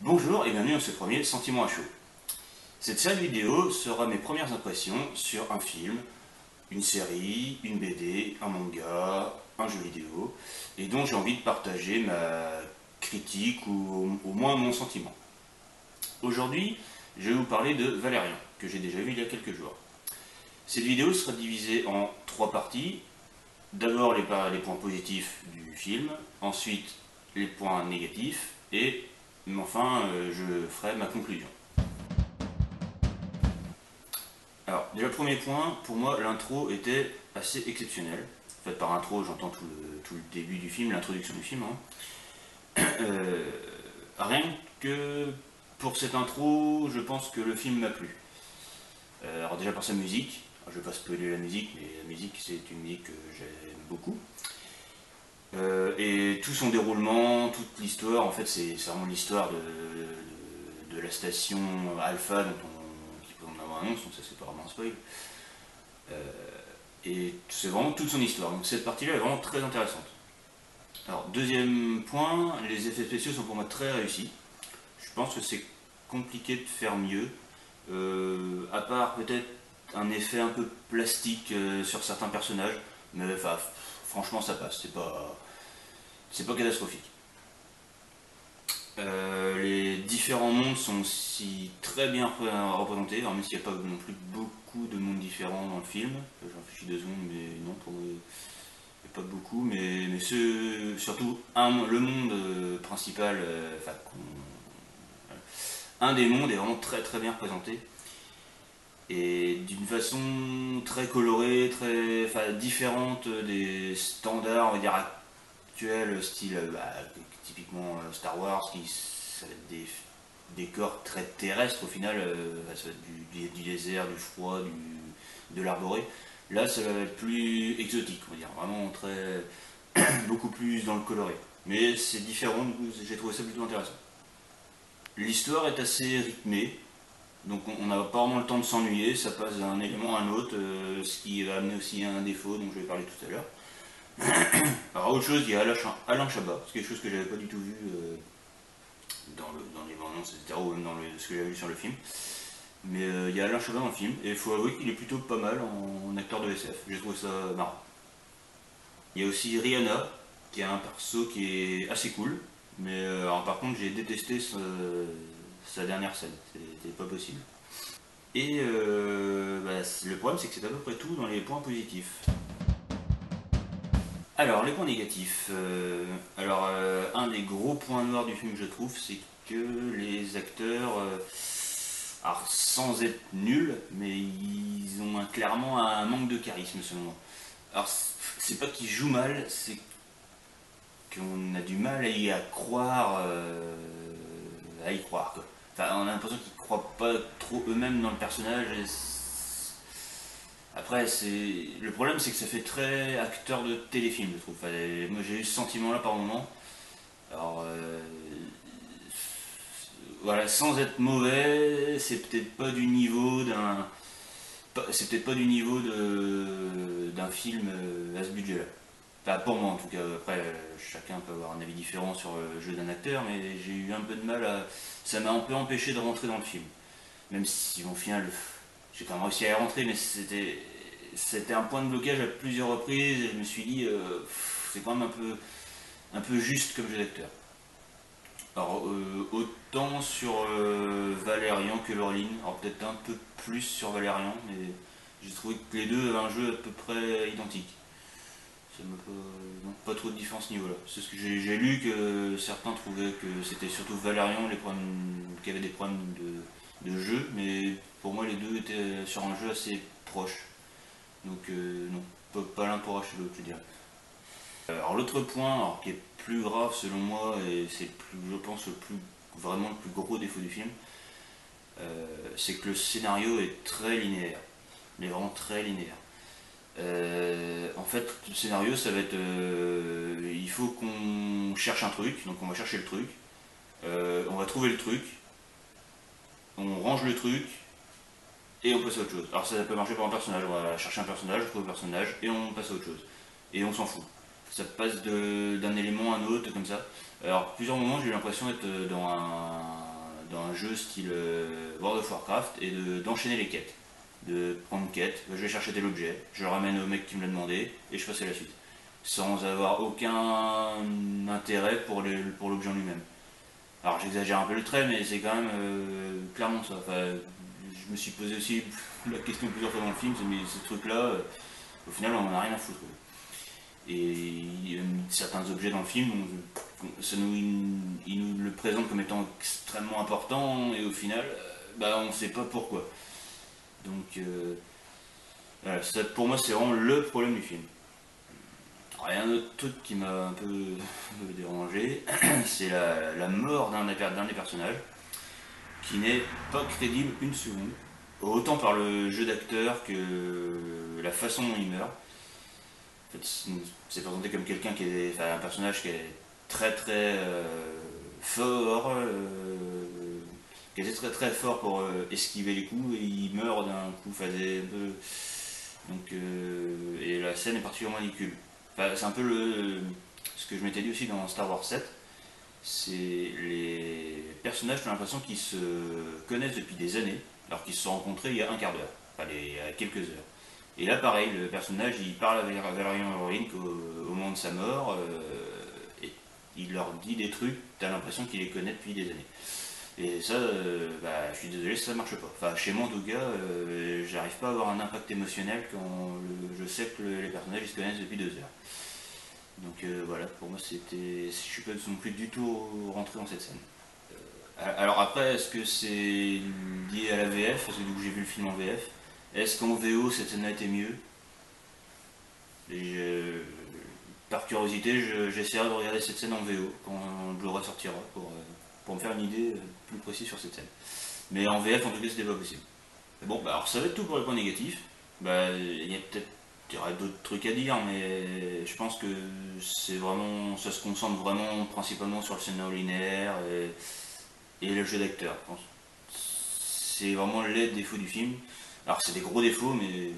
Bonjour et bienvenue dans ce premier Sentiment à chaud. Cette série vidéo sera mes premières impressions sur un film, une série, une BD, un manga, un jeu vidéo, et dont j'ai envie de partager ma critique ou au moins mon sentiment. Aujourd'hui, je vais vous parler de Valérian, que j'ai déjà vu il y a quelques jours. Cette vidéo sera divisée en trois parties. D'abord les points positifs du film, ensuite les points négatifs, et enfin je ferai ma conclusion. Alors, déjà premier point, pour moi l'intro était assez exceptionnelle. En fait, par intro, j'entends tout le début du film, l'introduction du film. Rien que pour cette intro, je pense que le film m'a plu. Alors déjà par sa musique, alors, je ne vais pas spoiler la musique, mais la musique c'est une musique que j'aime beaucoup. Et tout son déroulement, toute l'histoire, en fait c'est vraiment l'histoire de la station Alpha qui peut en avoir un nom, donc ça c'est pas vraiment un spoil. Et c'est vraiment toute son histoire, donc cette partie-là est vraiment très intéressante. Alors deuxième point, les effets spéciaux sont pour moi très réussis. Je pense que c'est compliqué de faire mieux, à part peut-être un effet un peu plastique sur certains personnages, mais enfin, franchement ça passe, c'est pas catastrophique. Les différents mondes sont aussi très bien représentés, alors même s'il n'y a pas non plus beaucoup de mondes différents dans le film. J'en réfléchis 2 secondes, mais non, pour il n'y a pas beaucoup, mais surtout le monde principal, un des mondes est vraiment très très bien représenté et d'une façon très colorée, différente des standards, on va dire actuels, style typiquement Star Wars, qui ça va être des décors très terrestres au final, ça va être du désert, du froid, de l'arboré. Là, ça va être plus exotique, on va dire, vraiment beaucoup plus dans le coloré. Mais c'est différent, du coup, j'ai trouvé ça plutôt intéressant. L'histoire est assez rythmée, donc on n'a pas vraiment le temps de s'ennuyer, ça passe d'un élément à un autre, ce qui va amener aussi à un défaut dont je vais parler tout à l'heure. Alors autre chose, il y a Alain Chabat, c'est quelque chose que j'avais pas du tout vu dans les bandes annonces, etc., ou même dans ce que j'avais vu sur le film. Mais il y a Alain Chabat dans le film, et il faut avouer qu'il est plutôt pas mal en acteur de SF, j'ai trouvé ça marrant. Il y a aussi Rihanna, qui a un perso qui est assez cool, mais alors, par contre j'ai détesté sa dernière scène, c'était pas possible. Et le problème c'est que c'est à peu près tout dans les points positifs. Alors les points négatifs. Un des gros points noirs du film je trouve c'est que les acteurs, alors sans être nuls, mais ils ont clairement un manque de charisme selon moi. Alors c'est pas qu'ils jouent mal, c'est qu'on a du mal à y croire quoi. Enfin, on a l'impression qu'ils croient pas trop eux-mêmes dans le personnage. Après, le problème, c'est que ça fait très acteur de téléfilm, je trouve. Enfin, moi, j'ai eu ce sentiment-là par moment. Alors, voilà, sans être mauvais, c'est peut-être pas du niveau d'un film à ce budget-là. Enfin, pour moi en tout cas. Après, chacun peut avoir un avis différent sur le jeu d'un acteur, mais j'ai eu un peu de mal à. Ça m'a un peu empêché de rentrer dans le film. Même si, au final, j'ai quand même réussi à y rentrer, mais c'était un point de blocage à plusieurs reprises, et je me suis dit, c'est quand même un peu juste comme jeu d'acteur. Alors, autant sur Valérian que Laureline, alors peut-être un peu plus sur Valérian, mais j'ai trouvé que les deux avaient un jeu à peu près identique. Ça m'a pas trop de différence à ce niveau-là. C'est ce que j'ai lu, que certains trouvaient que c'était surtout Valérian qui avait des problèmes de jeu, mais pour moi les deux étaient sur un jeu assez proche. Donc non, pas l'un pour acheter l'autre, je dirais. Alors l'autre point, alors, qui est plus grave selon moi, et c'est je pense vraiment le plus gros défaut du film, c'est que le scénario est très linéaire. Il est vraiment très linéaire. En fait, le scénario, ça va être, il faut qu'on cherche un truc, donc on va chercher le truc, on va trouver le truc, on range le truc, et on passe à autre chose. Alors ça peut marcher pour un personnage, on va chercher un personnage, on trouve un personnage, et on passe à autre chose. Et on s'en fout. Ça passe d'un élément à un autre, comme ça. Alors, plusieurs moments, j'ai eu l'impression d'être dans dans un jeu style World of Warcraft et d'enchaîner les quêtes. De prendre une quête, je vais chercher tel objet, je le ramène au mec qui me l'a demandé et je passe à la suite. Sans avoir aucun intérêt pour l'objet en lui-même. Alors j'exagère un peu le trait, mais c'est quand même clairement ça. Enfin, je me suis posé aussi la question plusieurs fois dans le film, mais ces trucs-là, au final, on en a rien à foutre. Et il y a certains objets dans le film, ils nous le présentent comme étant extrêmement important, et au final, bah, on ne sait pas pourquoi. Donc, voilà, ça, pour moi, c'est vraiment le problème du film. Alors, il y a un autre truc qui m'a un peu dérangé, c'est la mort d'un des personnages, qui n'est pas crédible une seconde, autant par le jeu d'acteur que la façon dont il meurt. En fait, c'est présenté comme quelqu'un qui est, enfin, un personnage qui est très très fort, qui était très très fort pour esquiver les coups et il meurt d'un coup. Enfin, donc, et la scène est particulièrement ridicule. Enfin, c'est un peu ce que je m'étais dit aussi dans Star Wars 7. C'est les personnages, j'ai l'impression qu'ils se connaissent depuis des années, alors qu'ils se sont rencontrés il y a un quart d'heure, enfin il y a quelques heures. Et là, pareil, le personnage, il parle avec Valerian Lorin au moment de sa mort, et il leur dit des trucs, t'as l'impression qu'il les connaît depuis des années. Et ça, bah, je suis désolé, ça marche pas. Enfin, chez moi en tout cas, j'arrive pas à avoir un impact émotionnel quand je sais que les personnages ils se connaissent depuis 2 heures. Donc voilà, pour moi c'était. Je suis pas non plus du tout rentré dans cette scène. Alors après, est-ce que c'est lié à la VF? Parce que du coup j'ai vu le film en VF. Est-ce qu'en VO cette scène a été mieux? Par curiosité, j'essaierai de regarder cette scène en VO quand le ressortira pour me faire une idée plus précise sur cette scène. Mais en VF en tout cas c'était pas possible. Bon, bah, alors ça va être tout pour les points négatifs. Bah, il y aurait d'autres trucs à dire, mais je pense que ça se concentre vraiment principalement sur le scénario linéaire et le jeu d'acteur. C'est vraiment les défauts du film. Alors c'est des gros défauts, mais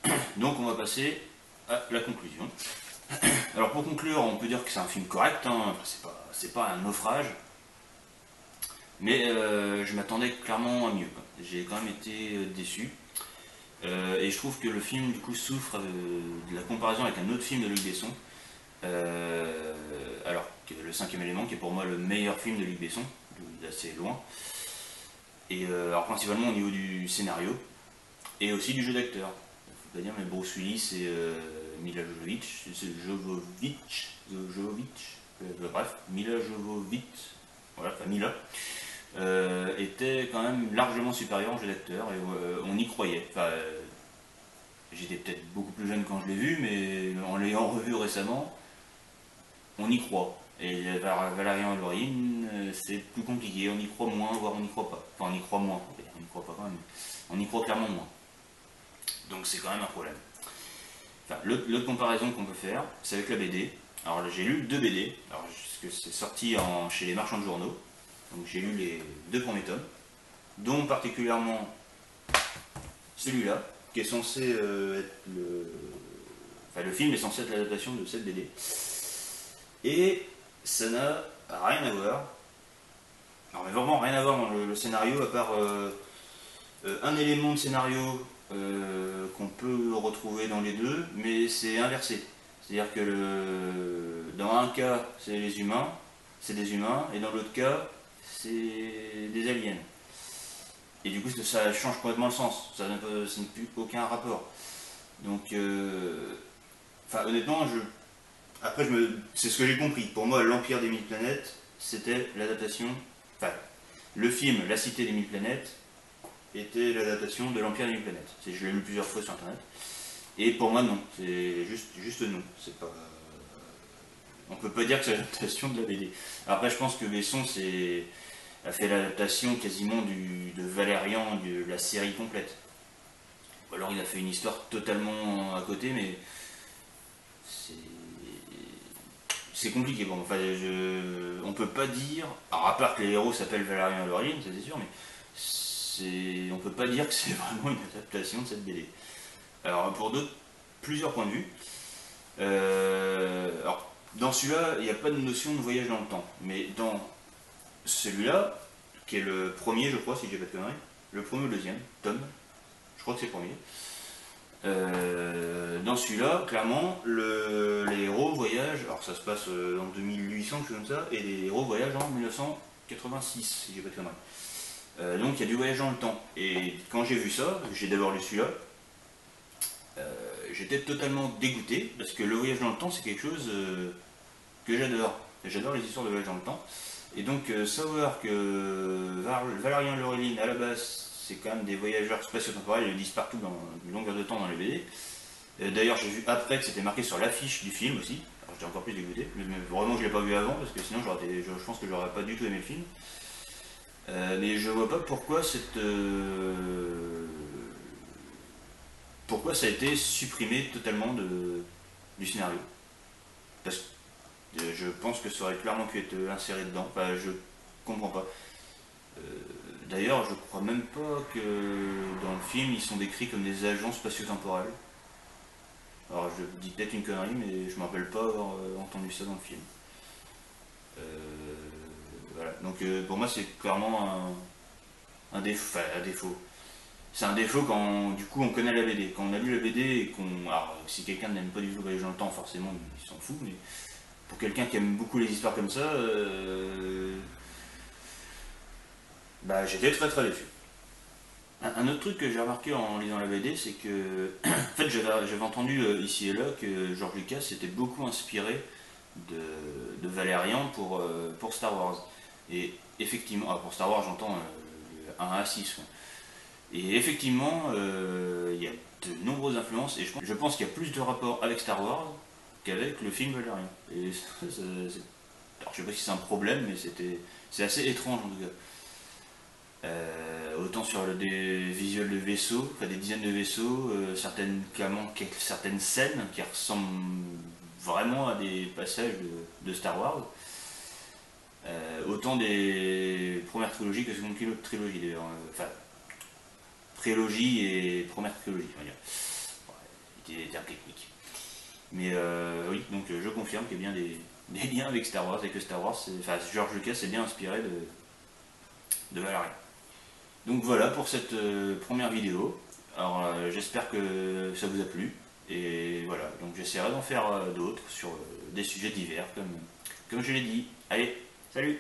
bon. Donc on va passer à la conclusion. Alors pour conclure, on peut dire que c'est un film correct, hein. C'est pas un naufrage, mais je m'attendais clairement à mieux, quoi. J'ai quand même été déçu. Et je trouve que le film du coup souffre de la comparaison avec un autre film de Luc Besson, alors que le cinquième élément, qui est pour moi le meilleur film de Luc Besson, d'assez loin. Et alors principalement au niveau du scénario et aussi du jeu d'acteur. Faut pas dire, mais Bruce Willis et Mila Jovovich, bref, Mila Jovovich, voilà, enfin Mila. Était quand même largement supérieur en jeu d'acteur et on y croyait. Enfin, j'étais peut-être beaucoup plus jeune quand je l'ai vu, mais en l'ayant revu récemment, on y croit. Et Valerian Lorin, c'est plus compliqué, on y croit moins, voire on n'y croit pas. Enfin, on y croit moins, on n'y croit pas quand même, on y croit clairement moins. Donc c'est quand même un problème. Enfin, l'autre comparaison qu'on peut faire, c'est avec la BD. Alors j'ai lu 2 BD, alors que c'est sorti chez les marchands de journaux. Donc j'ai lu les 2 premiers tomes, dont particulièrement celui-là, qui est censé être le film est censé être l'adaptation de cette BD. Et ça n'a rien à voir. Alors mais vraiment rien à voir dans le scénario, à part un élément de scénario qu'on peut retrouver dans les deux, mais c'est inversé. C'est-à-dire que dans un cas, c'est des humains, et dans l'autre cas, c'est des aliens. Et du coup, ça change complètement le sens. Ça n'a plus aucun rapport. Donc, honnêtement, c'est ce que j'ai compris. Pour moi, l'Empire des 1000 planètes, c'était l'adaptation. Enfin, le film La Cité des 1000 planètes était l'adaptation de l'Empire des 1000 planètes. Je l'ai lu plusieurs fois sur Internet. Et pour moi, non. C'est juste non. C'est pas. On peut pas dire que c'est l'adaptation de la BD. Après, je pense que Besson a fait l'adaptation quasiment de Valérian, de la série complète. Ou alors il a fait une histoire totalement à côté, mais c'est compliqué. Bon, enfin, on peut pas dire, alors à part que les héros s'appellent Valérian et Laureline, ça c'est sûr, mais on peut pas dire que c'est vraiment une adaptation de cette BD. Alors pour plusieurs points de vue. Alors dans celui-là, il n'y a pas de notion de voyage dans le temps, mais dans celui-là, qui est le premier, je crois, si j'ai pas de conneries, le premier ou le deuxième, tome, je crois que c'est le premier. Dans celui-là, clairement, les héros voyagent, alors ça se passe en 2800, quelque chose comme ça, et les héros voyagent en 1986, si j'ai pas de conneries. Donc il y a du voyage dans le temps. Et quand j'ai vu ça, j'ai d'abord lu celui-là, j'étais totalement dégoûté, parce que le voyage dans le temps, c'est quelque chose que j'adore. J'adore les histoires de voyage dans le temps. Et donc savoir que Valérien Laureline, à la base, c'est quand même des voyageurs spatio-temporels, ils le disent partout dans une longueur de temps dans les BD. D'ailleurs, j'ai vu après que c'était marqué sur l'affiche du film aussi. Alors j'étais encore plus dégoûté, mais vraiment je l'ai pas vu avant parce que sinon je pense que j'aurais pas du tout aimé le film. Mais je vois pas pourquoi ça a été supprimé totalement du scénario. Parce que je pense que ça aurait clairement pu être inséré dedans. Enfin, je comprends pas. Euh, D'ailleurs, je crois même pas que dans le film ils sont décrits comme des agents spatio-temporels. Alors je dis peut-être une connerie, mais je me rappelle pas avoir entendu ça dans le film. Euh, voilà. Donc pour moi c'est clairement un défaut. Enfin, un défaut. C'est un défaut quand du coup on connaît la BD. Quand on a lu la BD et qu'on. Alors si quelqu'un n'aime pas du tout voyager dans le temps, forcément il s'en fout, mais pour quelqu'un qui aime beaucoup les histoires comme ça, bah, j'étais très très déçu. Un autre truc que j'ai remarqué en lisant la BD, c'est que en fait j'avais entendu ici et là que George Lucas s'était beaucoup inspiré de Valérian pour Star Wars. Et effectivement, pour Star Wars j'entends le 1 à 6. Quoi. Et effectivement, il y a de nombreuses influences et je pense qu'il y a plus de rapport avec Star Wars qu'avec le film Valérian. Et alors je sais pas si c'est un problème, mais c'est assez étrange en tout cas. Autant sur des visuels de vaisseaux, enfin des dizaines de vaisseaux, clairement, certaines scènes qui ressemblent vraiment à des passages de Star Wars. Autant des premières trilogies que secondes trilogies d'ailleurs. Enfin, prélogie et première trilogie, on va dire. Ouais, des termes techniques. Mais oui, donc je confirme qu'il y a bien des liens avec Star Wars et que Star Wars, enfin George Lucas s'est bien inspiré de Valérian. Donc voilà pour cette première vidéo. Alors j'espère que ça vous a plu. Et voilà, donc j'essaierai d'en faire d'autres sur des sujets divers comme je l'ai dit. Allez, salut!